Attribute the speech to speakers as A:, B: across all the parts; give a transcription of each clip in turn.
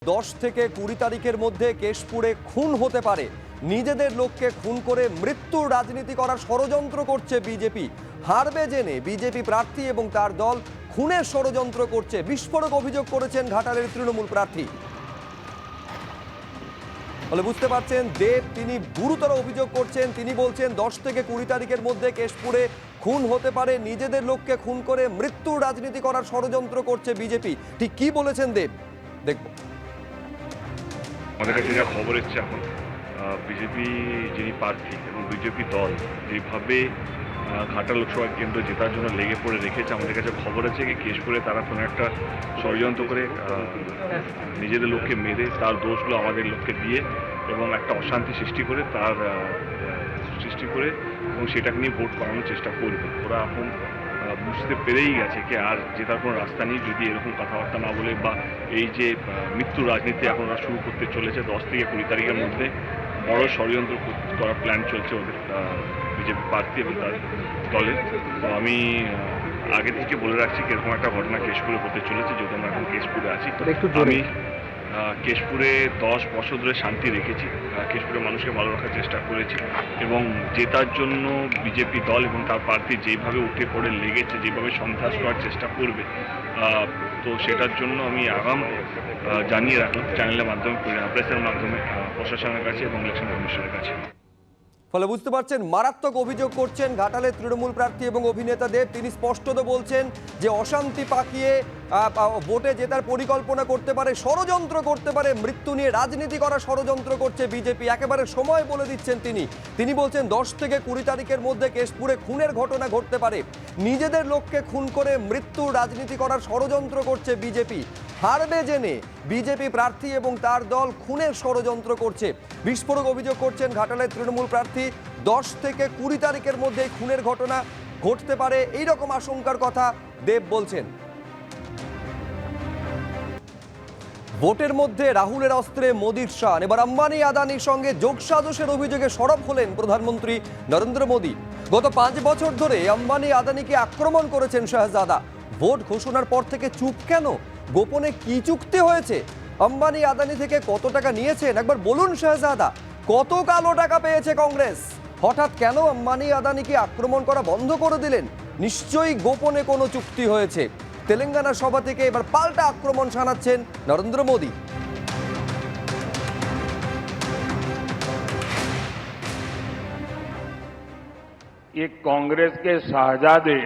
A: 10 থেকে 20 তারিখের মধ্যে কেশপুরে খুন হতে পারে। নিজেদের লোককে খুন করে মৃত্যুর রাজনীতি করার ষড়যন্ত্র করছে বিজেপি। হারবে জেনে বিজেপি প্রার্থী এবং তার দল খুনের ষড়যন্ত্র করছে, বিস্ফোরক অভিযোগ করেছেন ঘাটালের তৃণমূল প্রার্থী। বলে বুঝতে পারছেন দেব তিনি গুরুতর অভিযোগ করছেন। তিনি বলছেন 10 থেকে 20 তারিখের মধ্যে কেশপুরে খুন হতে পারে, নিজেদের লোককে খুন করে মৃত্যুর রাজনীতি করার ষড়যন্ত্র করছে বিজেপি। ঠিক কি বলেছেন দেব, দেখব।
B: আমাদের কাছে যা খবর এসছে এখন বিজেপি যিনি প্রার্থী এবং বিজেপি দল যেভাবে ঘাটা লোকসভা কেন্দ্র জেতার জন্য লেগে পড়ে রেখেছে, আমাদের কাছে খবর আছে কি কেশপুরে তারা কোনো একটা ষড়যন্ত্র করে নিজেদের লোককে মেরে তার দোষগুলো আমাদের লোককে দিয়ে এবং একটা অশান্তি সৃষ্টি করে এবং সেটাকে নিয়ে ভোট করানোর চেষ্টা করবে। ওরা এখন বুঝতে পেরেই গেছে কি আর জেতার কোনো রাস্তা নেই যদি এরকম কথাবার্তা না বলে বা এই যে মৃত্যু রাজনীতি এখন ওরা শুরু করতে চলেছে। 10 থেকে 20 তারিখের মধ্যে বড় ষড়যন্ত্র করার প্ল্যান চলছে ওদের বিজেপি প্রার্থী এবং তার দলের। তো আমি আগে থেকে বলে রাখছি কি এরকম একটা ঘটনা কেশপুরে হতে চলেছে, যেহেতু আমরা এখন কেশপুরে আছি। আমি কেশপুরে 10 বছর ধরে শান্তি রেখেছি, কেশপুরের মানুষকে ভালো রাখার চেষ্টা করেছি এবং জেতার জন্য বিজেপি দল এবং তার প্রার্থী যেভাবে উঠে পড়ে লেগেছে, যেভাবে সন্ত্রাস করার চেষ্টা করবে, তো সেটার জন্য আমি আগাম জানিয়ে রাখলাম চ্যানেলের মাধ্যমে, প্রেসের মাধ্যমে প্রশাসনের কাছে এবং ইলেকশন কমিশনের কাছে।
A: ফলে বুঝতে পারছেন মারাত্মক অভিযোগ করছেন ঘাটালের তৃণমূল প্রার্থী এবং অভিনেতা দেব। তিনি স্পষ্টত বলছেন যে অশান্তি পাকিয়ে ভোটে জেতার পরিকল্পনা করতে পারে, ষড়যন্ত্র করতে পারে, মৃত্যু নিয়ে রাজনীতি করা ষড়যন্ত্র করছে বিজেপি। একেবারে সময় বলে দিচ্ছেন তিনি বলছেন 10 থেকে 20 তারিখের মধ্যে কেশপুরে খুনের ঘটনা ঘটতে পারে, নিজেদের লোককে খুন করে মৃত্যুর রাজনীতি করার ষড়যন্ত্র করছে বিজেপি। হারবে জেনে বিজেপি প্রার্থী এবং তার দল খুনের ষড়যন্ত্র করছে, বিস্ফোরক অভিযোগ করছেন ঘাটালের তৃণমূল প্রার্থী। 10 থেকে 20 তারিখের মধ্যে খুনের ঘটনা ঘটতে পারে এইরকম আশঙ্কার কথা দেব বলছেন। ভোটের মধ্যে রাহুলের অস্ত্রে মোদির শান। এবার আম্বানি আদানির সঙ্গে যোগসাজশের অভিযোগে সরব হলেন প্রধানমন্ত্রী নরেন্দ্র মোদী। গত 5 বছর ধরে আম্বানি আদানিকে আক্রমণ করেছেন শাহজাদা। ভোট ঘোষণার পর থেকে চুপ কেন? গোপনে কি চুক্তি হয়েছে? আম্বানি আদানি থেকে কত টাকা নিয়েছেন একবার বলুন শাহজাদা। কত কালো টাকা পেয়েছে কংগ্রেস? হঠাৎ কেন আম্বানি আদানিকে আক্রমণ করা বন্ধ করে দিলেন? নিশ্চয়ই গোপনে কোনো চুক্তি হয়েছে। তেলেঙ্গানা সভা থেকে এবার পাল্টা আক্রমণ শানাচ্ছেন নরেন্দ্র মোদী।
C: ये कांग्रेस के शहजादे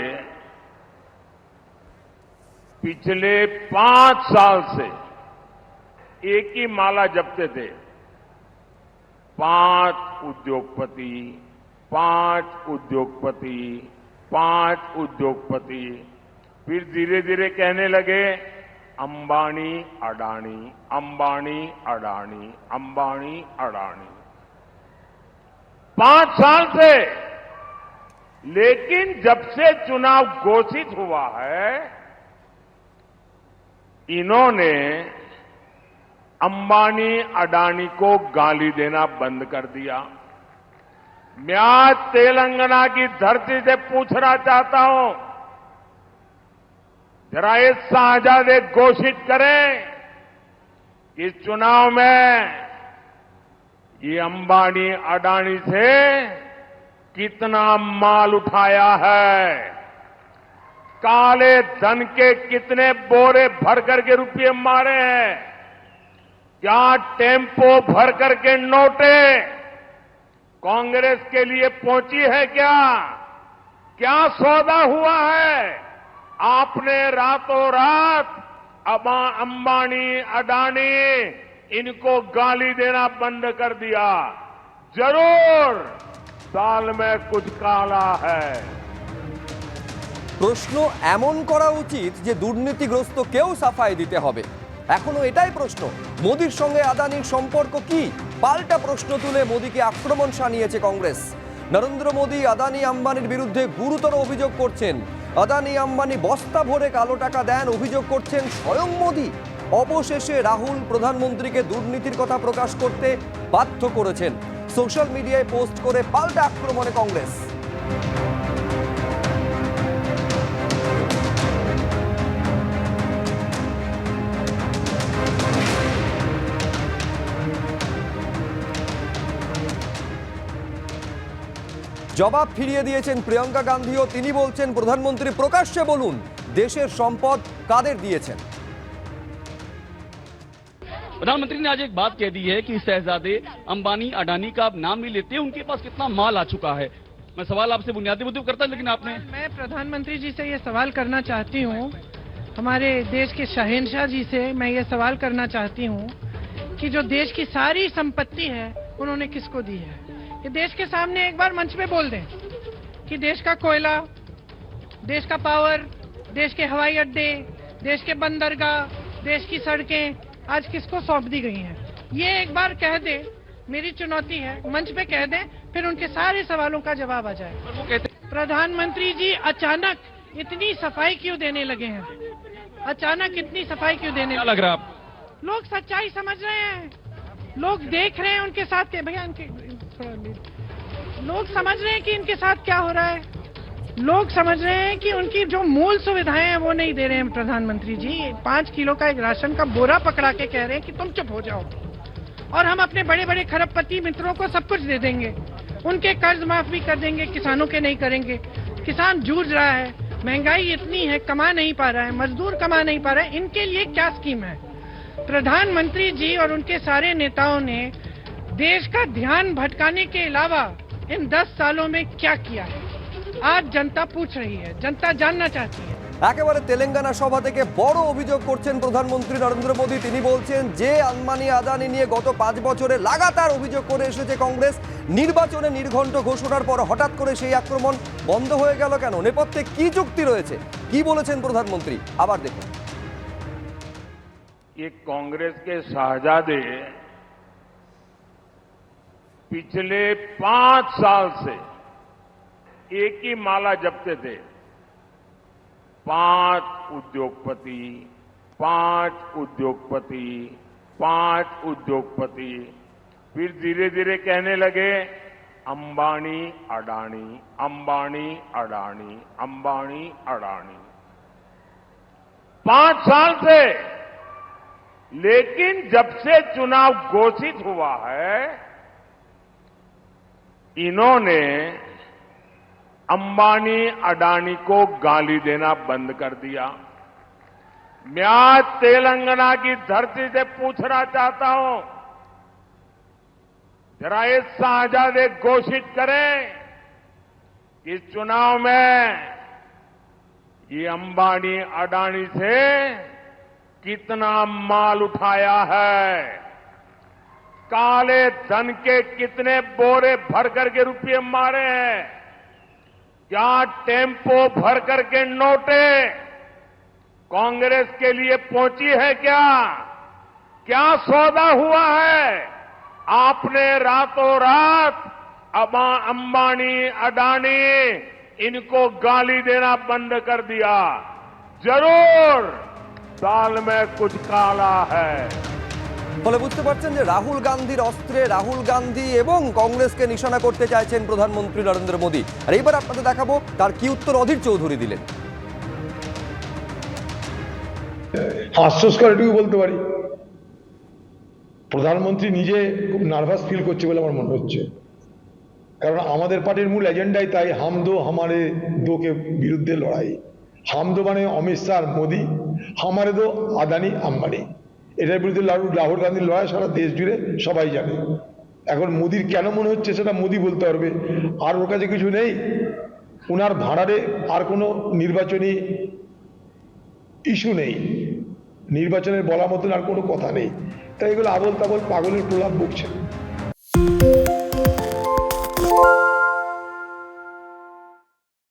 C: पिछले 5 साल से एक ही माला जपते थे, 5 उद्योगपति, 5 उद्योगपति, 5 उद्योगपति। फिर धीरे धीरे कहने लगे अंबानी अडानी, अंबानी अडानी, अंबानी अडानी। 5 साल से। लेकिन जब से चुनाव घोषित हुआ है, इन्होंने अंबानी अडानी को गाली देना बंद कर दिया। मैं आज तेलंगाना की धरती से पूछना चाहता हूं, जरा ये शाहजादे घोषित करें कि चुनाव में ये अंबानी अडानी से कितना माल उठाया है, काले धन के कितने बोरे भर करके रुपये मारे हैं, क्या टेम्पो भर करके नोटे कांग्रेस के लिए पहुंची है, क्या सौदा हुआ है? आपने रातों रात अंबानी अडानी इनको गाली देना बंद कर दिया। जरूर दाल में कुछ काला है।
A: প্রশ্ন এমন করা উচিত যে দুর্নীতিগ্রস্ত কেউ সাফাই দিতে হবে। এখনো এটাই প্রশ্ন, মোদির সঙ্গে আদানির সম্পর্ক কি? পাল্টা প্রশ্ন তুলে মোদিকে আক্রমণ শানিয়েছে কংগ্রেস। নরেন্দ্র মোদী আদানি আম্বানির বিরুদ্ধে গুরুতর অভিযোগ করছেন। আদানি আম্বানি বস্তা ভরে কালো টাকা দেন অভিযোগ করছেন স্বয়ং মোদী। অবশেষে রাহুল প্রধানমন্ত্রীকে দুর্নীতির কথা প্রকাশ করতে বাধ্য করেছেন। সোশ্যাল মিডিয়ায় পোস্ট করে পাল্টা আক্রমণে কংগ্রেস। জবাব ফিরিয়ে দিয়েছেন প্রিয়াঙ্কা গান্ধীও। তিনি বলছেন প্রধানমন্ত্রী প্রকাশ্যে বলুন দেশের সম্পদ কাদের দিয়েছেন।
D: प्रधानमंत्री ने आज एक बात कह दी है कि शहजादे अंबानी अडानी का आप नाम नहीं लेते, उनके पास कितना माल आ चुका है। मैं सवाल आपसे बुनियादी मुद्दे पर करता, लेकिन आपने
E: मैं प्रधानमंत्री जी से ये सवाल करना चाहती हूँ, हमारे देश के शहंशाह जी से मैं ये सवाल करना चाहती हूँ कि जो देश की सारी संपत्ति है उन्होंने किसको दी है। ये देश के सामने एक बार मंच पे बोल दें कि देश का कोयला, देश का पावर, देश के हवाई अड्डे, देश के बंदरगाह, देश की सड़कें आज किसको सौंप दी गई हैं। ये एक बार कह दे, मेरी चुनौती है, मंच पे कह दें, फिर उनके सारे सवालों का जवाब आ जाए।
D: वो कहते
E: प्रधानमंत्री जी अचानक इतनी सफाई क्यों देने लगे हैं? अचानक इतनी सफाई क्यों देने
D: क्या
E: लगे?
D: लग रहा है आपको?
E: लोग सच्चाई समझ रहे हैं, लोग देख रहे हैं उनके साथ के भैया इनके थोड़ा लोग समझ रहे हैं कि इनके साथ क्या हो रहा है। लोग समझ रहे हैं कि उनकी जो मूल सुविधाएं हैं वो नहीं दे रहे हैं प्रधानमंत्री जी। 5 किलो का एक राशन का बोरा पकड़ा के कह रहे हैं कि तुम चुप हो जाओ और हम अपने बड़े बड़े खरबपति मित्रों को सब कुछ दे देंगे, उनके कर्ज माफ भी कर देंगे, किसानों के नहीं करेंगे। किसान जूझ रहा है, महंगाई इतनी है, कमा नहीं पा रहा है, मजदूर कमा नहीं पा रहा है, इनके लिए क्या स्कीम है? प्रधानमंत्री जी और उनके सारे नेताओं ने देश का ध्यान भटकाने के अलावा इन 10 सालों में क्या किया है? आज जनता पूछ रही है, जनता जानना चाहती है।
A: একেবারে তেলেঙ্গানা সভা থেকে বড় অভিযোগ করছেন প্রধানমন্ত্রী নরেন্দ্র মোদী। তিনি বলছেন যে আম্বানি আদানি নিয়ে গত 5 বছরে লাগাতার অভিযোগ করে এসেছে কংগ্রেস, নির্বাচনে নির্ঘণ্ট ঘোষণার পর হঠাৎ করে সেই আক্রমণ বন্ধ হয়ে গেল কেন? নেপথ্যে কি যুক্তি রয়েছে, কি বলেছেন প্রধানমন্ত্রী? আবার দেখুন।
C: ये कांग्रेस के शाहजादे पिछले 5 साल से एक ही माला जपते थे, 5 उद्योगपति, 5 उद्योगपति, 5 उद्योगपति। फिर धीरे धीरे कहने लगे अंबानी अडानी, अंबानी अडानी, अंबानी अडानी। 5 साल से। लेकिन जब से चुनाव घोषित हुआ है, इन्होंने अंबानी अडानी को गाली देना बंद कर दिया। मैं आज तेलंगाना की धरती से पूछना चाहता हूं, जरा ये शाहजादे घोषित करें कि इस चुनाव में ये अंबानी अडानी से कितना माल उठाया है, काले धन के कितने बोरे भर करके रुपये मारे हैं, क्या टेम्पो भर करके नोटे कांग्रेस के लिए पहुंची है? क्या सौदा हुआ है? आपने रातों रात अंबानी अडानी इनको गाली देना बंद कर दिया। जरूर दाल में कुछ काला है।
A: ফলে বুঝতে পারছেন যে রাহুল গান্ধীর অস্ত্রে রাহুল গান্ধী এবং কংগ্রেসকে নিশানা করতে চাইছেন প্রধানমন্ত্রী নরেন্দ্র মোদী। আর এইবার আপনাদের দেখাবো তার কি উত্তর অধীর চৌধুরী দিলেন।
F: হাস্যস্কর এটুকু বলতে পারি, প্রধানমন্ত্রী নিজে খুব নার্ভাস ফিল করছে বলে আমার মনে হচ্ছে। কারণ আমাদের পার্টির মূল এজেন্ডাই তাই, হাম দো হামারে দোকে বিরুদ্ধে লড়াই। হাম দো মানে অমিত শাহ মোদী, হামারে দো আদানি আম্বানি। এটার বিরুদ্ধে রাহুল গান্ধীর লড়াই সারা দেশ জুড়ে সবাই জানে। এখন মোদির কেন মনে হচ্ছে সেটা মোদি বলতে পারবে। আর ওর কাছে কিছু নেই, ওনার ভাড়ারে আর কোনো নির্বাচনী ইস্যু নেই, নির্বাচনের বলার মতন আর কোনো কথা নেই। তাই এগুলো আবল তাবল পাগলের প্রলাপ বকছে।